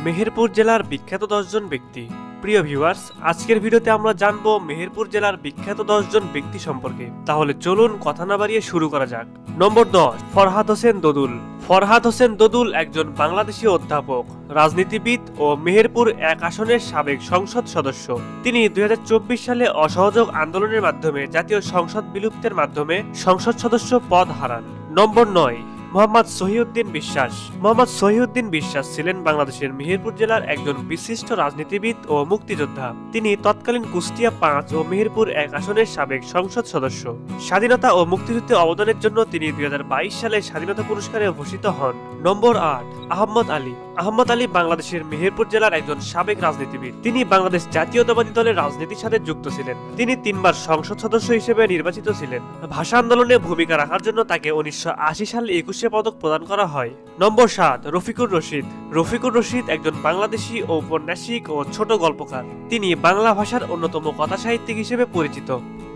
মেহেরপুর জেলার বিখ্যাত 10 জন ব্যক্তি। প্রিয় ভিউয়ার্স, আজকের ভিডিওতে আমরা জানবো মেহেরপুর জেলার বিখ্যাত 10 জন ব্যক্তি সম্পর্কে। তাহলে চলুন কথা না বাড়িয়ে শুরু করা যাক। নম্বর 10, ফরহাদ হোসেন দোদুল। ফরহাদ হোসেন দোদুল একজন বাংলাদেশী অধ্যাপক, রাজনীতিবিদ ও মেহেরপুর 1 আসনের সাবেক সংসদ সদস্য। তিনি 2024 সালে অসহযোগ আন্দোলনের মাধ্যমে জাতীয় সংসদ বিলুপ্তের মাধ্যমে সংসদ সদস্য পদ হারান। নম্বর 9, মোহাম্মদ সহিউদ্দিন বিশ্বাস। মোহাম্মদ সহিউদ্দিন বিশ্বাস ছিলেন বাংলাদেশের মেহেরপুর জেলার একজন বিশিষ্ট রাজনীতিবিদ ও মুক্তিযোদ্ধা। তিনি তৎকালীন কুষ্টিয়া 5 ও মেহেরপুর 1 আসনের সাবেক সংসদ সদস্য। স্বাধীনতা ও মুক্তিযুদ্ধে অবদানের জন্য তিনি 2022 সালে স্বাধীনতা পুরস্কারে ভূষিত হন। নম্বর 8, আহমদ আলী। আহমদ আলী বাংলাদেশের মেহেরপুর জেলার একজন সাবেক রাজনীতিবিদ। তিনি বাংলাদেশ জাতীয়তাবাদী দলের রাজনীতির সাথে যুক্ত ছিলেন। তিনি 3 বার সংসদ সদস্য হিসেবে নির্বাচিত ছিলেন। ভাষা আন্দোলনে ভূমিকা রাখার জন্য তাকে 1980 সালে 21 পদক প্রদান করা হয়। নম্বর 7, রফিকুর রশিদ। রফিকুর রশিদ একজন বাংলাদেশী ঔপন্যাসিক ও ছোট গল্পকার। তিনি বাংলা ভাষার অন্যতম কথাসাহিত্যিক হিসেবে পরিচিত।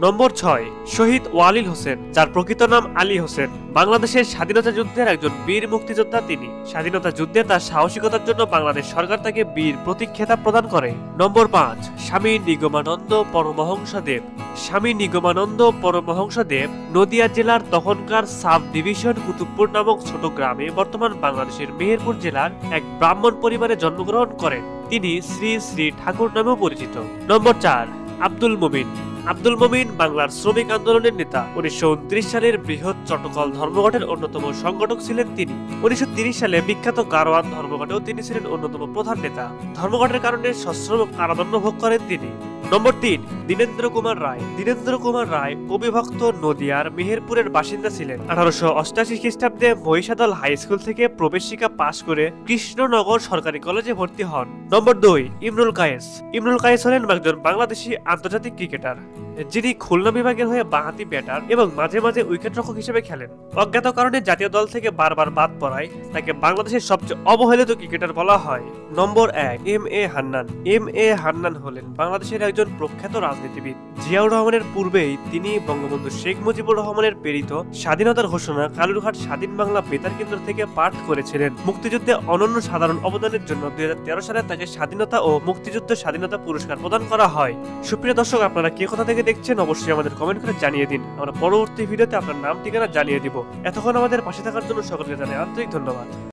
নম্বর 6, শহীদ ওয়ালিল হোসেন, যার প্রকৃত নাম আলী হোসেন। বাংলাদেশের স্বাধীনতা যুদ্ধের একজন বীর মুক্তিযোদ্ধা তিনি। স্বাধীনতা যুদ্ধে তার সাহসিকতার জন্য বাংলাদেশ সরকার তাকে বীর প্রতীক খেতাব প্রদান করে। নম্বর 5, স্বামী নিগমানন্দ পরমহংস দেব। স্বামী নিগমানন্দ পরমহংস দেব নদিয়া জেলার তখনকার সাব ডিভিশন কুতুবপুর নামক ছোট গ্রামে বর্তমান বাংলাদেশের মেহেরপুর জেলার এক ব্রাহ্মণ পরিবারে জন্মগ্রহণ করেন। তিনি শ্রী শ্রী ঠাকুর নামেও পরিচিত। নম্বর 4, আব্দুল মুমিন। আব্দুল মুমিন বাংলার শ্রমিক আন্দোলনের নেতা। 1929 সালের বৃহৎ চটকল ধর্মঘটের অন্যতম সংগঠক ছিলেন তিনি। 1930 সালে বিখ্যাত গারোয়ান ধর্মঘটেও তিনি ছিলেন অন্যতম প্রধান নেতা। ধর্মঘটের কারণে সশ্রম কারাদণ্ড ভোগ করেন তিনি। নম্বর 3, দীনেন্দ্র কুমার রায়। দীনেন্দ্র কুমার রায় অবিভক্ত নদিয়ার মেহেরপুরের বাসিন্দা ছিলেন। 1888 খ্রিস্টাব্দে মহিষাদল হাই স্কুল থেকে প্রবেশিকা পাশ করে কৃষ্ণনগর সরকারি কলেজে ভর্তি হন। নম্বর 2, ইমরুল কায়েস। ইমরুল কায়েস হলেন একজন বাংলাদেশী আন্তর্জাতিক ক্রিকেটার, যিনি খুলনা বিভাগের হয়ে বাঁহাতি ব্যাটার এবং মাঝে মাঝে উইকেটরক্ষক হিসেবে খেলেন। অজ্ঞাত কারণে জাতীয় দল থেকে বারবার বাদ পড়ায় তাকে বাংলাদেশের সবচেয়ে অবহেলিত ক্রিকেটার বলা হয়। নম্বর 1, M A Hannan. M A Hannan হলেন বাংলাদেশের একজন প্রখ্যাত রাজনীতিবিদ। জিয়াউর রহমানের পূর্বেই তিনি বঙ্গবন্ধু শেখ মুজিবুর রহমানের প্রেরিত স্বাধীনতার ঘোষণা কালুরঘাট স্বাধীন বাংলা বেতার কেন্দ্র থেকে পাঠ করেছিলেন। মুক্তিযুদ্ধে অনন্য সাধারণ অবদানের জন্য 2013 সালে তাকে স্বাধীনতা ও মুক্তিযুদ্ধ স্বাধীনতা পুরস্কার প্রদান করা হয়। সুপ্রিয় দর্শক, আপনারা কে কোথা থেকে দেখছেন অবশ্যই আমাদের কমেন্ট করে জানিয়ে দিন। আমরা পরবর্তী ভিডিওতে আপনার নাম ঠিকানা জানিয়ে দিব। এতক্ষণ আমাদের পাশে থাকার জন্য সকলকে জানাই আন্তরিক ধন্যবাদ।